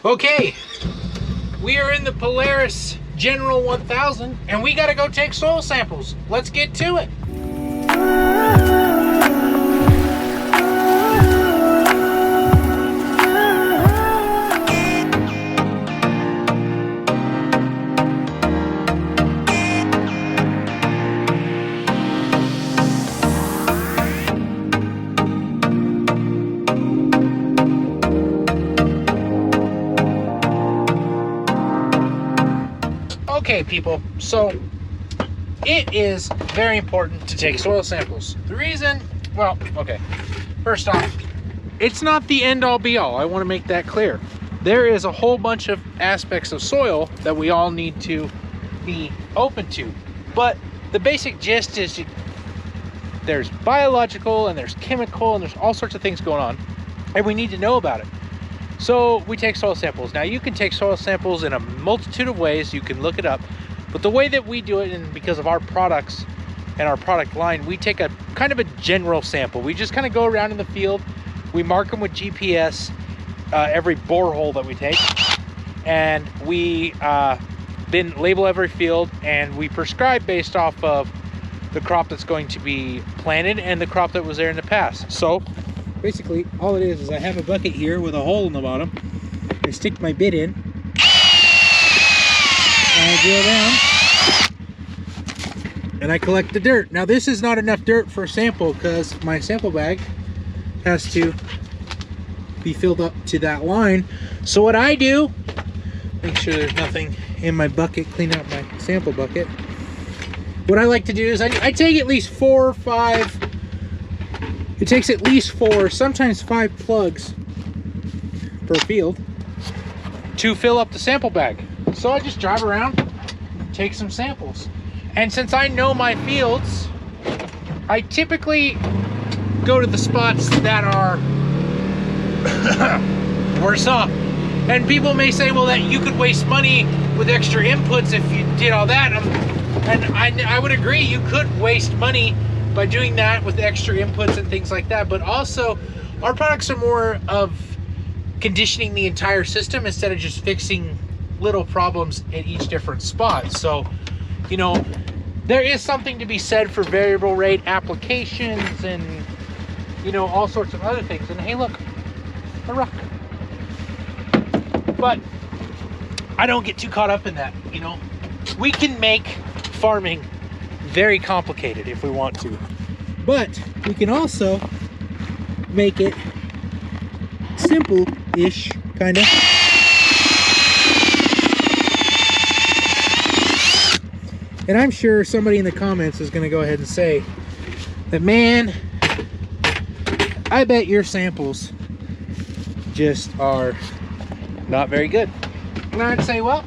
Okay, we are in the Polaris General 1000 and we gotta go take soil samples. Let's get to it. Okay, people, so it is very important to take soil samples. The reason, well, okay, first off, it's not the end all be all. I want to make that clear. There is a whole bunch of aspects of soil that we all need to be open to. But the basic gist is there's biological and there's chemical and there's all sorts of things going on, and we need to know about it. So we take soil samples. Now you can take soil samples in a multitude of ways. You can look it up, but the way that we do it, and because of our products and our product line, we take a kind of a general sample. We just kind of go around in the field. We mark them with GPS, every borehole that we take, and we then label every field, and we prescribe based off of the crop that's going to be planted and the crop that was there in the past. So basically, all it is I have a bucket here with a hole in the bottom. I stick my bit in, and I drill down, and I collect the dirt. Now, this is not enough dirt for a sample because my sample bag has to be filled up to that line. So what I do, make sure there's nothing in my bucket, clean out my sample bucket. What I like to do is I take at least 4 or 5. It takes at least 4, sometimes 5 plugs per field to fill up the sample bag. So I just drive around, take some samples. And since I know my fields, I typically go to the spots that are worse off. And people may say, well, that you could waste money with extra inputs if you did all that. And I would agree, you could waste money by doing that with extra inputs and things like that. But also, our products are more of conditioning the entire system instead of just fixing little problems at each different spot. So, you know, there is something to be said for variable rate applications and, you know, all sorts of other things. And hey, look, a rock. But I don't get too caught up in that, you know. We can make farming very complicated if we want to, but we can also make it simple-ish, kind of. And I'm sure somebody in the comments is going to go ahead and say that, man, I bet your samples just are not very good. And I'd say, well,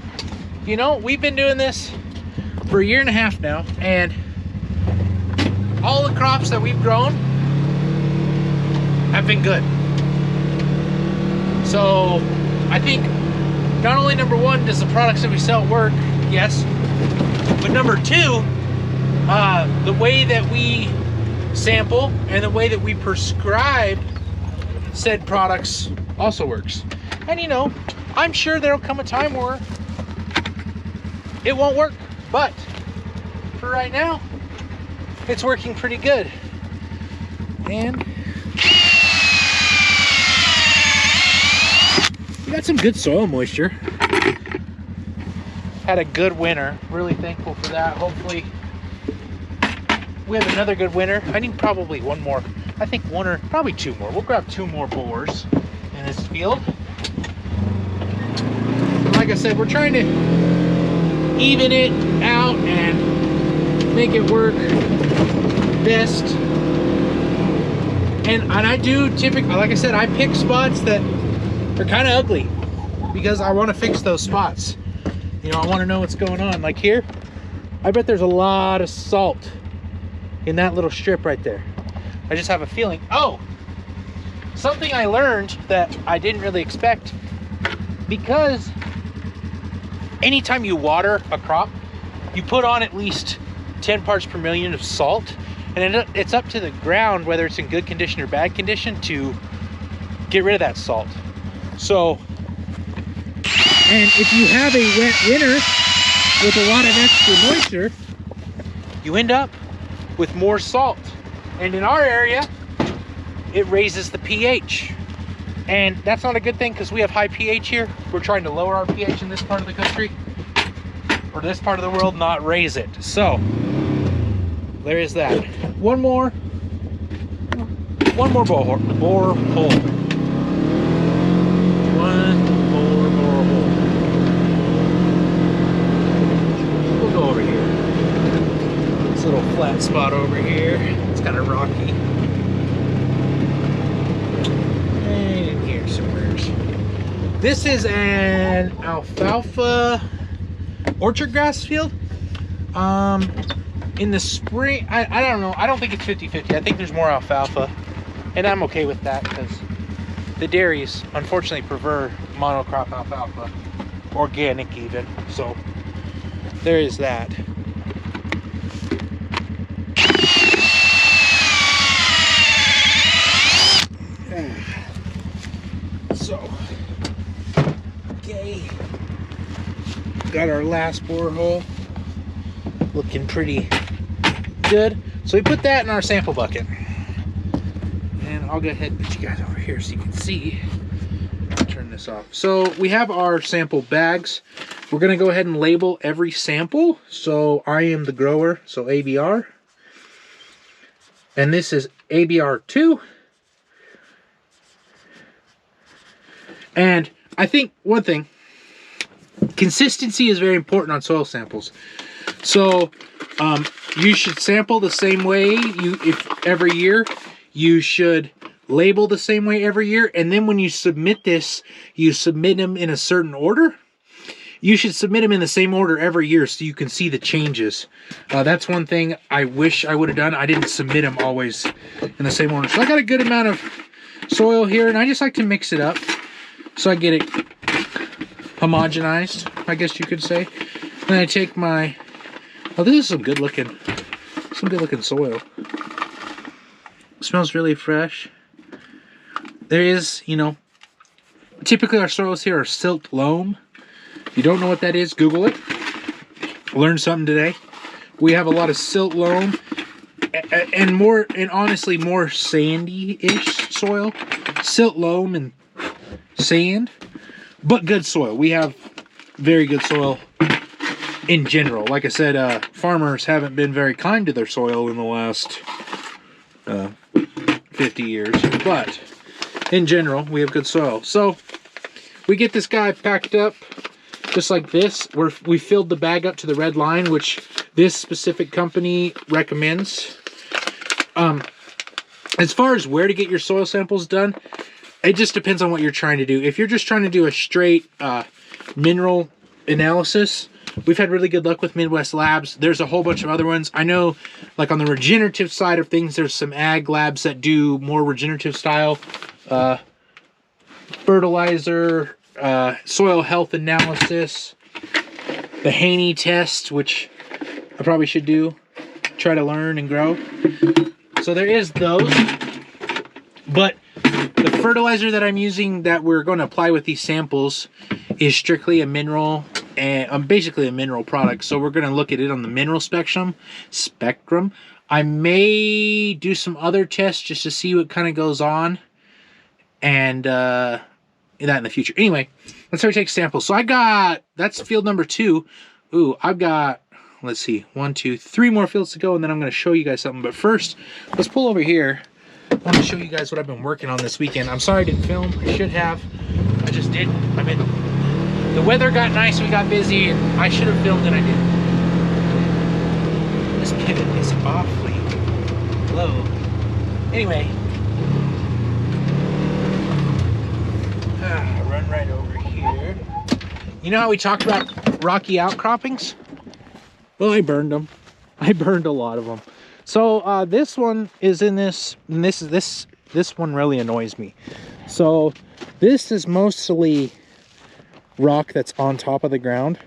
you know, we've been doing this for 1.5 years now, and all the crops that we've grown have been good. So I think not only number one, does the products that we sell work, yes, but number two, the way that we sample and the way that we prescribe said products also works. And you know, I'm sure there'll come a time where it won't work. But for right now, it's working pretty good. And we got some good soil moisture. Had a good winter. Really thankful for that. Hopefully we have another good winter. I need probably one more. I think one or probably 2 more. We'll grab 2 more bores in this field. Like I said, we're trying to even it out and make it work best. And I do typically, like I said, I pick spots that are kind of ugly because I want to fix those spots. You know, I want to know what's going on. Like here, I bet there's a lot of salt in that little strip right there. I just have a feeling. Oh, something I learned that I didn't really expect, because anytime you water a crop, you put on at least 10 parts per million of salt, and it's up to the ground, whether it's in good condition or bad condition, to get rid of that salt. So And if you have a wet winter with a lot of extra moisture, you end up with more salt. And in our area, it raises the pH. And that's not a good thing because we have high pH here. We're trying to lower our pH in this part of the country, or this part of the world, not raise it. So there is that. One more bore hole. One more bore hole. We'll go over here. This little flat spot over here. It's kind of rocky. And in here somewhere. This is an alfalfa orchard grass field. In the spring, I don't know. I don't think it's 50-50. I think there's more alfalfa. And I'm okay with that because the dairies unfortunately prefer monocrop alfalfa, organic even. So there is that. So, okay, got our last borehole, looking pretty good. So we put that in our sample bucket. And I'll go ahead and put you guys over here so you can see. Turn this off. So we have our sample bags. We're gonna go ahead and label every sample. So I am the grower, so ABR. And this is ABR2. And I think one thing, consistency is very important on soil samples. So you should sample the same way if every year. You should label the same way every year. And then when you submit this, you submit them in a certain order. You should submit them in the same order every year so you can see the changes. That's one thing I wish I would have done. I didn't submit them always in the same order. So I got a good amount of soil here, and I just like to mix it up so I get it homogenized, I guess you could say. Then I take my, oh, this is some good looking soil. Smells really fresh. There is, you know, typically our soils here are silt loam. If you don't know what that is, Google it. Learn something today. We have a lot of silt loam and honestly more sandy-ish soil. Silt loam and sand, but good soil. We have very good soil in general. Like I said, farmers haven't been very kind to their soil in the last 50 years, but in general, we have good soil. So we get this guy packed up just like this. We filled the bag up to the red line, which this specific company recommends. As far as where to get your soil samples done, it just depends on what you're trying to do. If you're just trying to do a straight mineral analysis, we've had really good luck with Midwest Labs. There's a whole bunch of other ones. I know, like on the regenerative side of things, there's some ag labs that do more regenerative style fertilizer, soil health analysis, the Haney test, which I probably should do, try to learn and grow. So there is those, but the fertilizer that I'm using that we're going to apply with these samples is strictly a mineral, and basically a mineral product. So we're going to look at it on the mineral spectrum. I may do some other tests just to see what kind of goes on, and that in the future. Anyway, let's start taking samples. So that's field number 2. Ooh, I've got, let's see, 1, 2, 3 more fields to go, and then I'm going to show you guys something. But first, let's pull over here. I want to show you guys what I've been working on this weekend. I'm sorry I didn't film. I should have. I just didn't. I mean, the weather got nice, we got busy, and I should have filmed and I didn't. This pivot is awfully low. Anyway. Run right over here. You know how we talked about rocky outcroppings? Well, I burned them. I burned a lot of them. So this one is in this, and this one really annoys me. So this is mostly rock that's on top of the ground.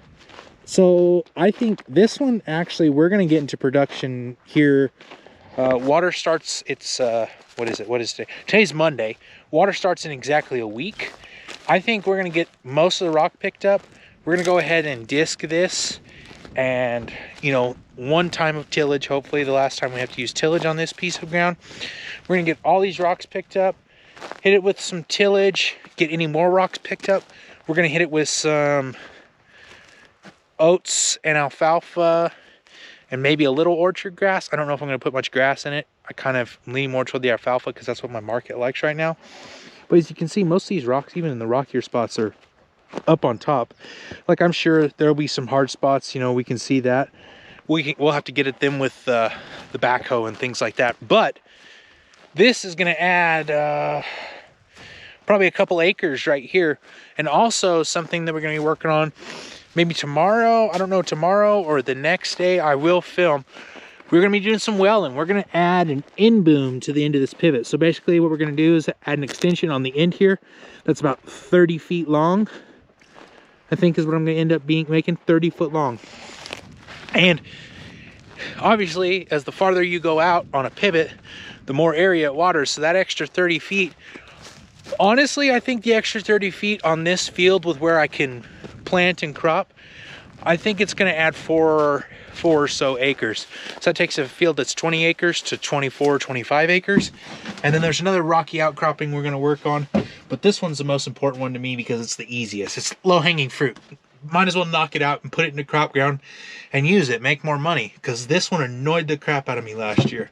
So I think this one, actually, we're going to get into production here. Water starts, it's, what is it? What is today? Today's Monday. Water starts in exactly a week. I think we're gonna get most of the rock picked up. We're gonna go ahead and disc this, and you know, one time of tillage, hopefully the last time we have to use tillage on this piece of ground. We're gonna get all these rocks picked up, hit it with some tillage, get any more rocks picked up. We're gonna hit it with some oats and alfalfa and maybe a little orchard grass. I don't know if I'm gonna put much grass in it. I kind of lean more toward the alfalfa because that's what my market likes right now. But as you can see, most of these rocks, even in the rockier spots, are up on top. Like, I'm sure there'll be some hard spots, you know, we can see that. We'll have to get at them with the backhoe and things like that. But this is gonna add probably a couple acres right here. And also something that we're gonna be working on maybe tomorrow, I don't know, tomorrow or the next day, I will film. We're gonna be doing some welling. We're gonna add an end boom to the end of this pivot. So basically what we're gonna do is add an extension on the end here. That's about 30 feet long. I think is what I'm gonna end up making 30 foot long. And obviously, as the farther you go out on a pivot, the more area it waters. So that extra 30 feet, honestly, I think the extra 30 feet on this field with where I can plant and crop, I think it's gonna add four or so acres. So that takes a field that's 20 acres to 24, 25 acres. And then there's another rocky outcropping we're gonna work on. But this one's the most important one to me because it's the easiest. It's low-hanging fruit. Might as well knock it out and put it in the crop ground and use it, make more money. Because this one annoyed the crap out of me last year.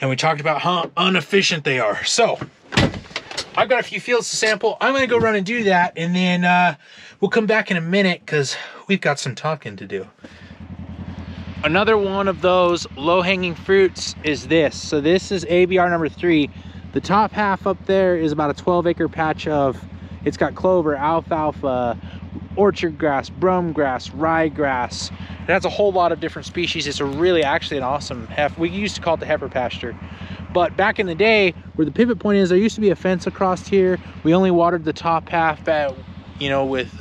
And we talked about how inefficient they are. So, I've got a few fields to sample. I'm gonna go run and do that. And then we'll come back in a minute because we've got some talking to do. Another one of those low-hanging fruits is this. So this is ABR number 3. The top half up there is about a 12-acre patch of, it's got clover, alfalfa, orchard grass, brome grass, ryegrass. It has a whole lot of different species. It's actually an awesome heifer. We used to call it the heifer pasture. But back in the day, where the pivot point is, there used to be a fence across here. We only watered the top half, you know, with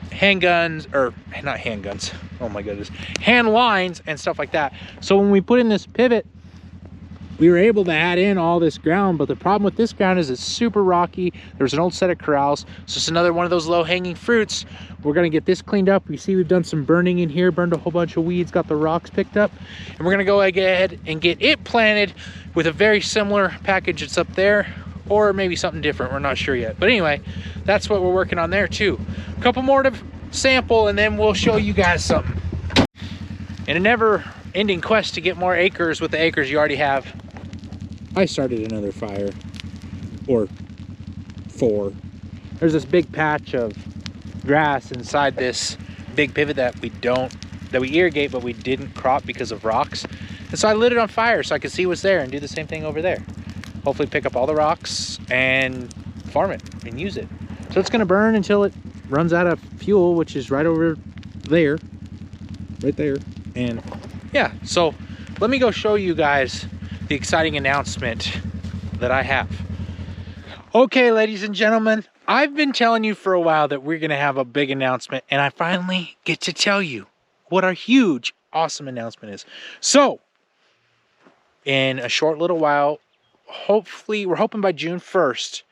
handguns, or not handguns, oh my goodness, hand lines and stuff like that. So when we put in this pivot, we were able to add in all this ground, but the problem with this ground is it's super rocky. There's an old set of corrals, so it's another one of those low-hanging fruits. We're gonna get this cleaned up. You see we've done some burning in here, burned a whole bunch of weeds, got the rocks picked up, and we're gonna go ahead and get it planted with a very similar package that's up there, or maybe something different, we're not sure yet. But anyway, that's what we're working on there too. A couple more to sample, and then we'll show you guys something. In a never-ending quest to get more acres with the acres you already have, I started another fire, or 4. There's this big patch of grass inside this big pivot that we irrigate, but we didn't crop because of rocks. And so I lit it on fire so I could see what's there and do the same thing over there. Hopefully pick up all the rocks and farm it and use it. So it's gonna burn until it runs out of fuel, which is right over there, right there. And yeah, so let me go show you guys the exciting announcement that I have. Okay, ladies and gentlemen, I've been telling you for a while that we're gonna have a big announcement, and I finally get to tell you what our huge, awesome announcement is. So, in a short little while, hopefully, we're hoping by June 1st,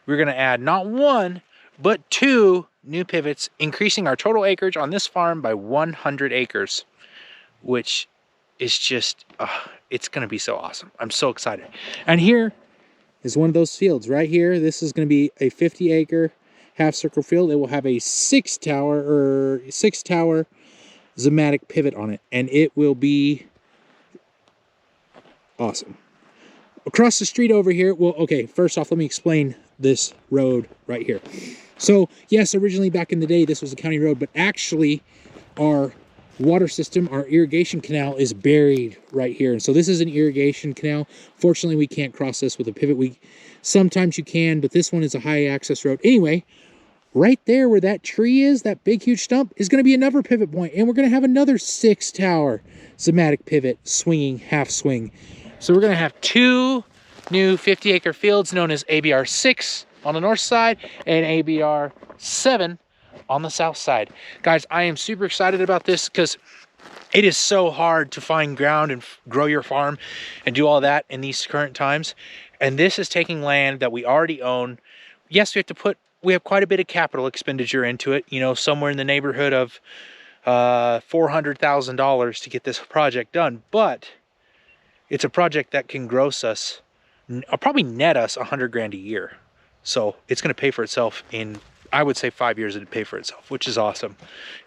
we're gonna add not 1, but 2 new pivots, increasing our total acreage on this farm by 100 acres, which is just, it's gonna be so awesome. I'm so excited. And here is one of those fields right here. This is gonna be a 50-acre half circle field. It will have a 6-tower Zimmatic pivot on it, and it will be awesome. Across the street over here, well, okay, first off, let me explain this road right here. So yes, originally back in the day, this was a county road, but actually our water system, our irrigation canal, is buried right here. And so this is an irrigation canal. Fortunately, we can't cross this with a pivot. Sometimes you can, but this one is a high access road. Anyway, right there where that tree is, that big huge stump, is going to be another pivot point, and we're going to have another 6-tower Zimmatic pivot swinging half swing. So we're going to have 2 new 50-acre fields known as ABR 6 on the north side and ABR 7 on the south side. Guys, I am super excited about this because it is so hard to find ground and grow your farm and do all that in these current times. And this is taking land that we already own. yes, we have quite a bit of capital expenditure into it, you know, somewhere in the neighborhood of $400,000 to get this project done, but it's a project that can gross us, probably net us 100 grand a year. So it's going to pay for itself in, I would say, 5 years. It'd pay for itself, which is awesome.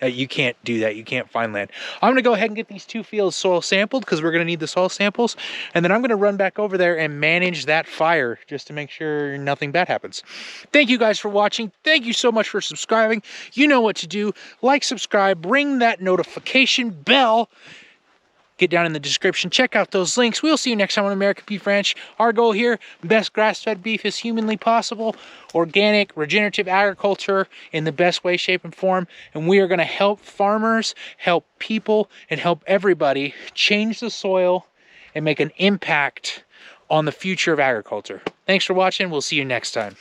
You can't do that. You can't find land. I'm going to go ahead and get these 2 fields soil sampled, because we're going to need the soil samples. And then I'm going to run back over there and manage that fire just to make sure nothing bad happens. Thank you guys for watching. Thank you so much for subscribing. You know what to do. Like, subscribe, ring that notification bell. Get down in the description, check out those links. We'll see you next time on American Beef Ranch. Our goal here, best grass-fed beef as humanly possible, organic, regenerative agriculture in the best way, shape, and form. And we are gonna help farmers, help people, and help everybody change the soil and make an impact on the future of agriculture. Thanks for watching. We'll see you next time.